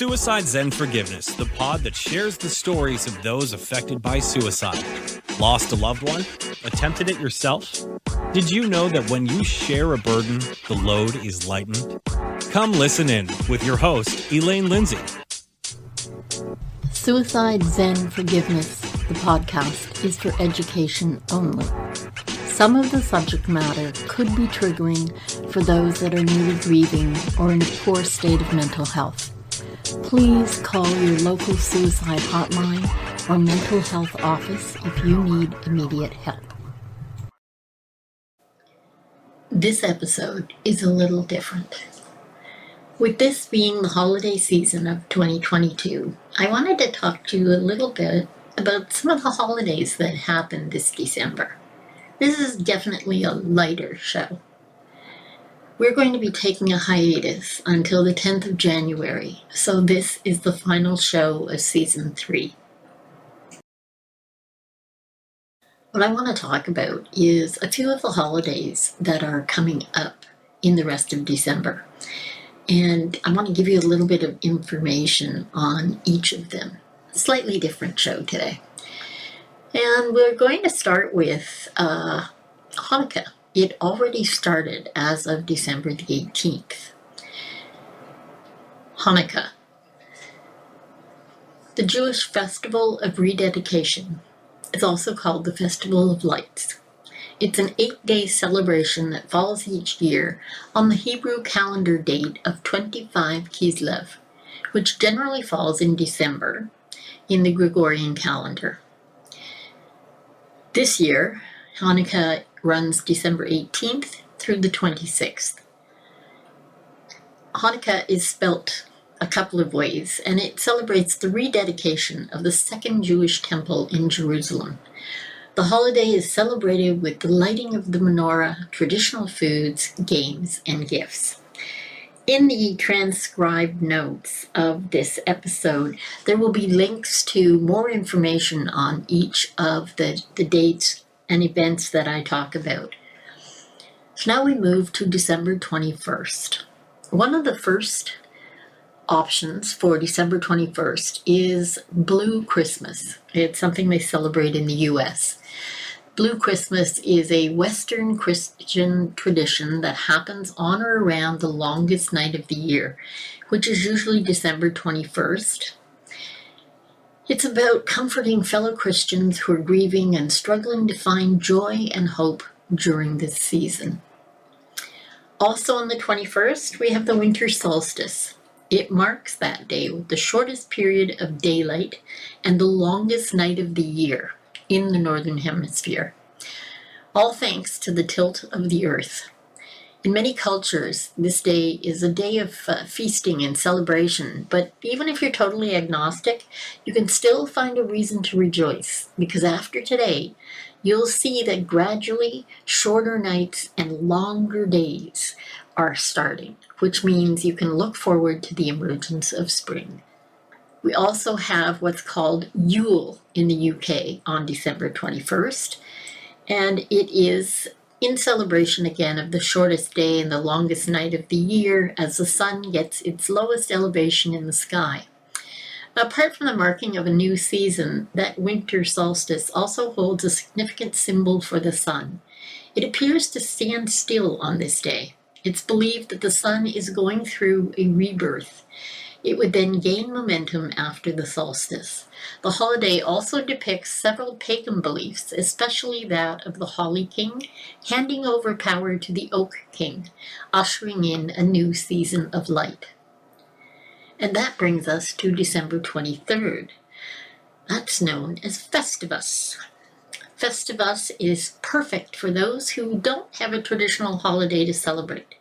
Suicide Zen Forgiveness, the pod that shares the stories of those affected by suicide. Lost a loved one? Attempted it yourself? Did you know that when you share a burden, the load is lightened? Come listen in with your host, Elaine Lindsay. Suicide Zen Forgiveness, the podcast, is for education only. Some of the subject matter could be triggering for those that are newly grieving or in a poor state of mental health. Please call your local suicide hotline or mental health office if you need immediate help. This episode is a little different. With this being the holiday season of 2022, I wanted to talk to you a little bit about some of the holidays that happened this December. This is definitely a lighter show. We're going to be taking a hiatus until the 10th of January, so this is the final show of Season 3. What I want to talk about is a few of the holidays that are coming up in the rest of December. And I want to give you a little bit of information on each of them. Slightly different show today. And we're going to start with Hanukkah. It already started as of December the 18th. Hanukkah. The Jewish Festival of Rededication is also called the Festival of Lights. It's an 8-day celebration that falls each year on the Hebrew calendar date of 25 Kislev, which generally falls in December in the Gregorian calendar. This year, Hanukkah runs December 18th through the 26th. Hanukkah is spelt a couple of ways, and it celebrates the rededication of the second Jewish temple in Jerusalem. The holiday is celebrated with the lighting of the menorah, traditional foods, games, and gifts. In the transcribed notes of this episode, there will be links to more information on each of the dates and events that I talk about. So now we move to December 21st. One of the first options for December 21st is Blue Christmas. It's something they celebrate in the U.S. Blue Christmas is a Western Christian tradition that happens on or around the longest night of the year, which is usually December 21st. It's about comforting fellow Christians who are grieving and struggling to find joy and hope during this season. Also on the 21st, we have the winter solstice. It marks that day with the shortest period of daylight and the longest night of the year in the Northern Hemisphere, all thanks to the tilt of the Earth. In many cultures, this day is a day of feasting and celebration, but even if you're totally agnostic, you can still find a reason to rejoice, because after today, you'll see that gradually shorter nights and longer days are starting, which means you can look forward to the emergence of spring. We also have what's called Yule in the UK on December 21st, and it is in celebration again of the shortest day and the longest night of the year as the sun gets its lowest elevation in the sky. Apart from the marking of a new season, that winter solstice also holds a significant symbol for the sun. It appears to stand still on this day. It's believed that the sun is going through a rebirth. It would then gain momentum after the solstice. The holiday also depicts several pagan beliefs, especially that of the Holly King, handing over power to the Oak King, ushering in a new season of light. And that brings us to December 23rd. That's known as Festivus. Festivus is perfect for those who don't have a traditional holiday to celebrate.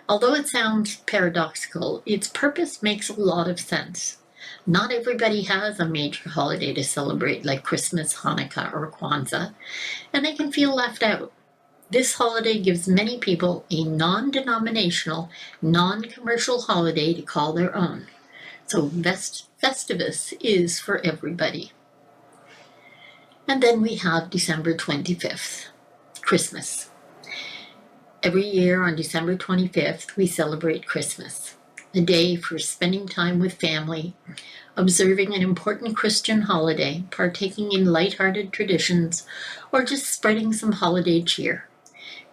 Although it sounds paradoxical, its purpose makes a lot of sense. Not everybody has a major holiday to celebrate like Christmas, Hanukkah, or Kwanzaa, and they can feel left out. This holiday gives many people a non-denominational, non-commercial holiday to call their own. So Festivus is for everybody. And then we have December 25th, Christmas. Every year on December 25th, we celebrate Christmas. a day for spending time with family, observing an important Christian holiday, partaking in light-hearted traditions, or just spreading some holiday cheer.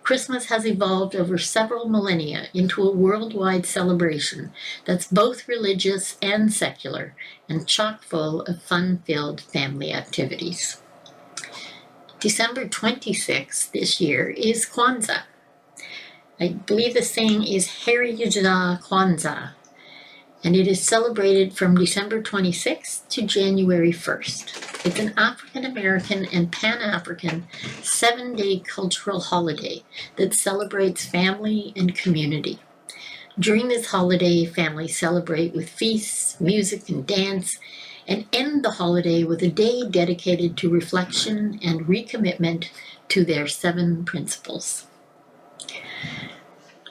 Christmas has evolved over several millennia into a worldwide celebration that's both religious and secular, and chock full of fun-filled family activities. December 26th this year is Kwanzaa. I believe the saying is Hanukkah Kwanzaa, and it is celebrated from December 26th to January 1st. It's an African American and Pan-African 7-day cultural holiday that celebrates family and community. During this holiday, families celebrate with feasts, music, and dance, and end the holiday with a day dedicated to reflection and recommitment to their 7 principles.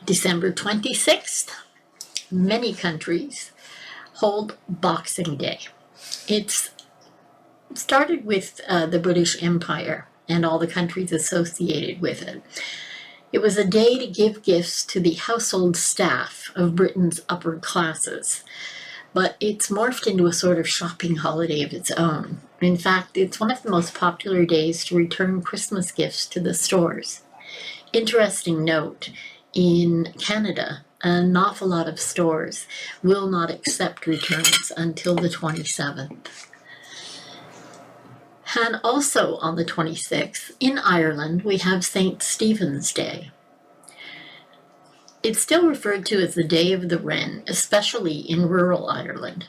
December 26th, many countries hold Boxing Day. It's started with the British Empire and all the countries associated with it. It was a day to give gifts to the household staff of Britain's upper classes, but it's morphed into a sort of shopping holiday of its own. In fact, it's one of the most popular days to return Christmas gifts to the stores. Interesting note, in Canada, an awful lot of stores will not accept returns until the 27th. And also on the 26th, in Ireland, we have St. Stephen's Day. It's still referred to as the Day of the Wren, especially in rural Ireland.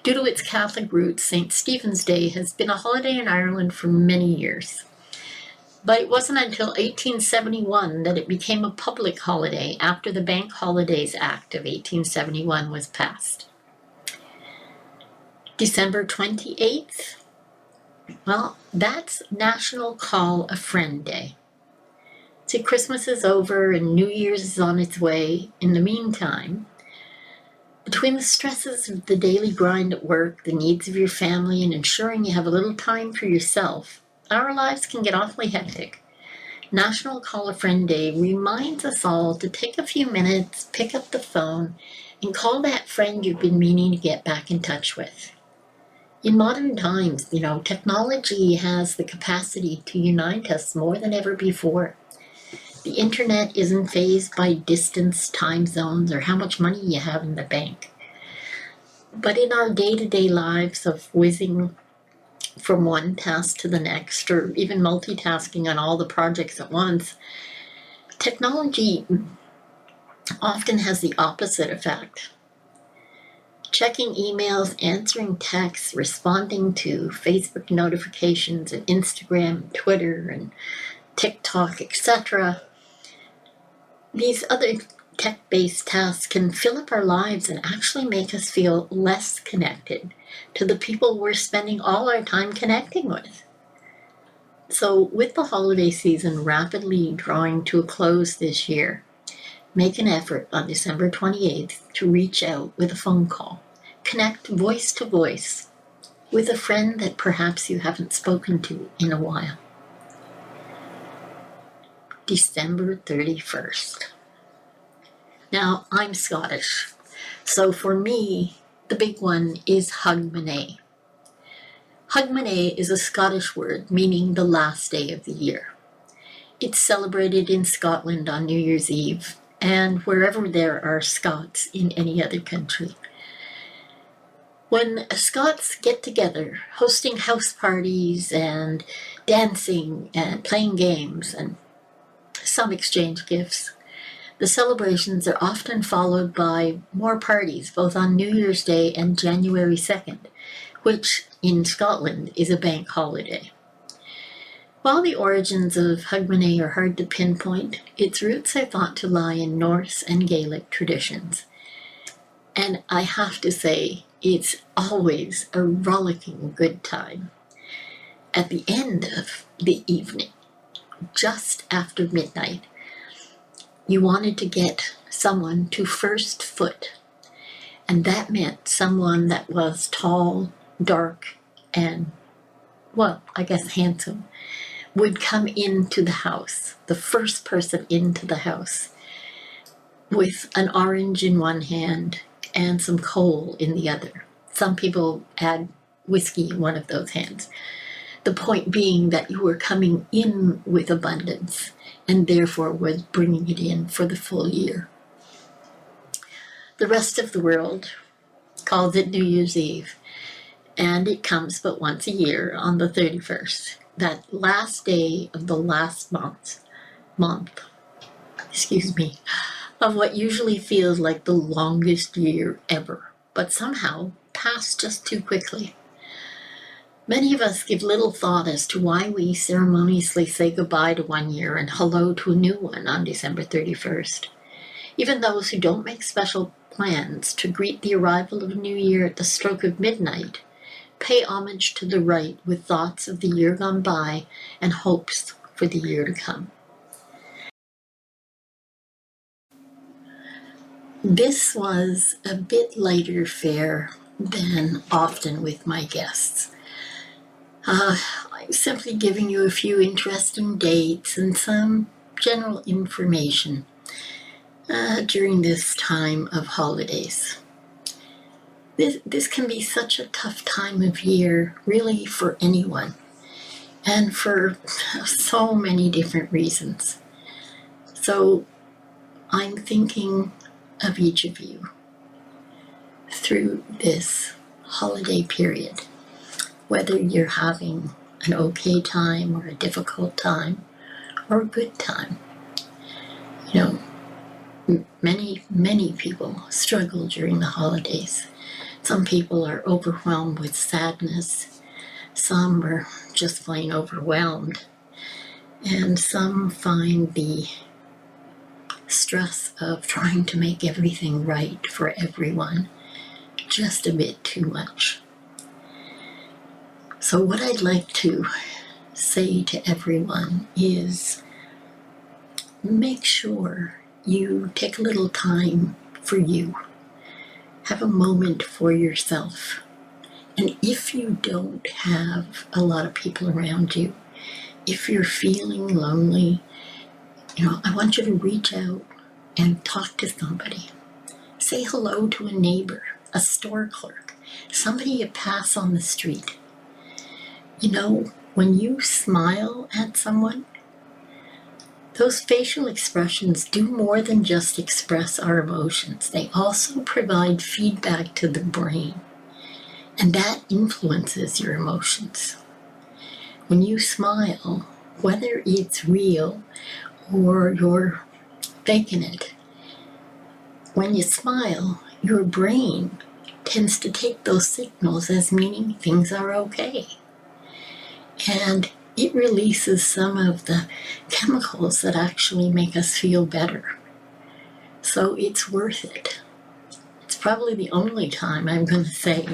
Due to its Catholic roots, St. Stephen's Day has been a holiday in Ireland for many years. But it wasn't until 1871 that it became a public holiday after the Bank Holidays Act of 1871 was passed. December 28th, well, that's National Call a Friend Day. See, Christmas is over and New Year's is on its way. In the meantime, between the stresses of the daily grind at work, the needs of your family, and ensuring you have a little time for yourself, our lives can get awfully hectic. National Call a Friend Day reminds us all to take a few minutes, pick up the phone, and call that friend you've been meaning to get back in touch with. In modern times, technology has the capacity to unite us more than ever before. The internet isn't fazed by distance, time zones, or how much money you have in the bank. But in our day-to-day lives of whizzing from one task to the next, or even multitasking on all the projects at once, technology often has the opposite effect. Checking emails, answering texts, responding to Facebook notifications and Instagram, Twitter, and TikTok, etc. These other tech-based tasks can fill up our lives and actually make us feel less connected to the people we're spending all our time connecting with. So with the holiday season rapidly drawing to a close this year, make an effort on December 28th to reach out with a phone call. Connect voice to voice with a friend that perhaps you haven't spoken to in a while. December 31st. Now, I'm Scottish, so for me, the big one is Hogmanay. Hogmanay is a Scottish word meaning the last day of the year. It's celebrated in Scotland on New Year's Eve and wherever there are Scots in any other country. When Scots get together, hosting house parties and dancing and playing games and some exchange gifts, the celebrations are often followed by more parties, both on New Year's Day and January 2nd, which in Scotland is a bank holiday. While the origins of Hogmanay are hard to pinpoint, its roots are thought to lie in Norse and Gaelic traditions. And I have to say, it's always a rollicking good time. At the end of the evening, just after midnight, you wanted to get someone to first foot, and that meant someone that was tall, dark, and, well, I guess handsome, would come into the house, the first person into the house, with an orange in one hand and some coal in the other. Some people add whiskey in one of those hands. The point being that you were coming in with abundance and therefore was bringing it in for the full year. The rest of the world calls it New Year's Eve, and it comes but once a year on the 31st, that last day of the last month, of what usually feels like the longest year ever, but somehow passed just too quickly. Many of us give little thought as to why we ceremoniously say goodbye to one year and hello to a new one on December 31st. Even those who don't make special plans to greet the arrival of a new year at the stroke of midnight pay homage to the rite with thoughts of the year gone by and hopes for the year to come. This was a bit lighter fare than often with my guests. I'm simply giving you a few interesting dates and some general information during this time of holidays. This can be such a tough time of year, really, for anyone, and for so many different reasons. So I'm thinking of each of you through this holiday period, whether you're having an okay time or a difficult time or a good time. You know, many people struggle during the holidays. Some people are overwhelmed with sadness. Some are just plain overwhelmed. And some find the stress of trying to make everything right for everyone just a bit too much. So what I'd like to say to everyone is make sure you take a little time for you. Have a moment for yourself. And if you don't have a lot of people around you, if you're feeling lonely, I want you to reach out and talk to somebody. Say hello to a neighbor, a store clerk, somebody you pass on the street. When you smile at someone, those facial expressions do more than just express our emotions. They also provide feedback to the brain, and that influences your emotions. When you smile, whether it's real or you're faking it, when you smile, your brain tends to take those signals as meaning things are okay. And it releases some of the chemicals that actually make us feel better. So it's worth it. It's probably the only time I'm going to say,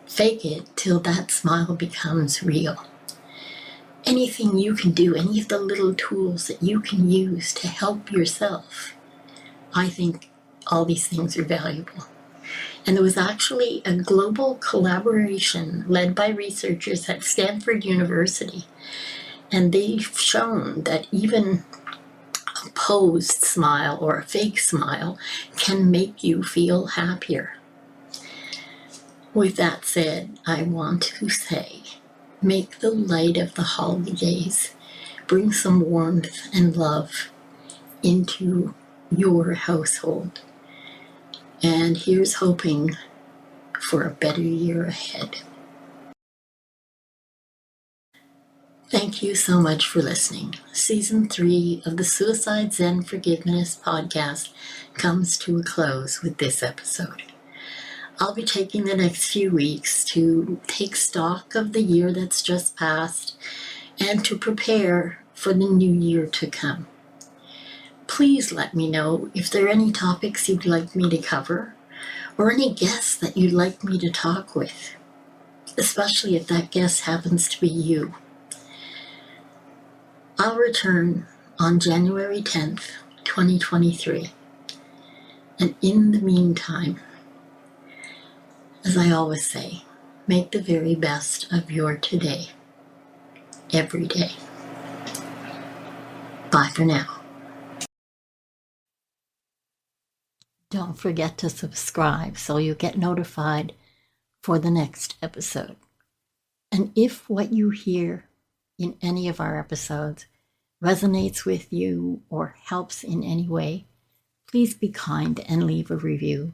fake it till that smile becomes real. Anything you can do, any of the little tools that you can use to help yourself, I think all these things are valuable. And there was actually a global collaboration led by researchers at Stanford University. And they've shown that even a posed smile or a fake smile can make you feel happier. With that said, I want to say, make the light of the holidays bring some warmth and love into your household. And here's hoping for a better year ahead. Thank you so much for listening. Season 3 of the Suicide Zen Forgiveness podcast comes to a close with this episode. I'll be taking the next few weeks to take stock of the year that's just passed and to prepare for the new year to come. Please let me know if there are any topics you'd like me to cover or any guests that you'd like me to talk with, especially if that guest happens to be you. I'll return on January 10th, 2023. And in the meantime, as I always say, make the very best of your today, every day. Bye for now. Don't forget to subscribe so you'll get notified for the next episode. And if what you hear in any of our episodes resonates with you or helps in any way, please be kind and leave a review.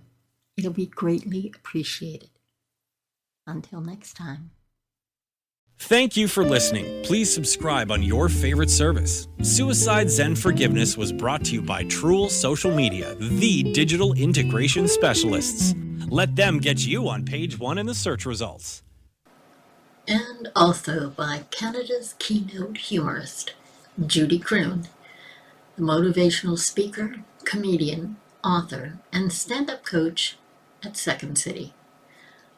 It'll be greatly appreciated. Until next time. Thank you for listening. Please subscribe on your favorite service. Suicide Zen Forgiveness was brought to you by Truel Social Media, the digital integration specialists. Let them get you on page 1 in the search results. And also by Canada's keynote humorist, Judy Croon, the motivational speaker, comedian, author, and stand-up coach at Second City.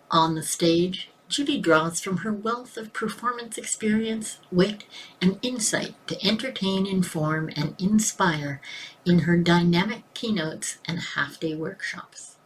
On the stage, Judy draws from her wealth of performance experience, wit, and insight to entertain, inform, and inspire in her dynamic keynotes and half-day workshops.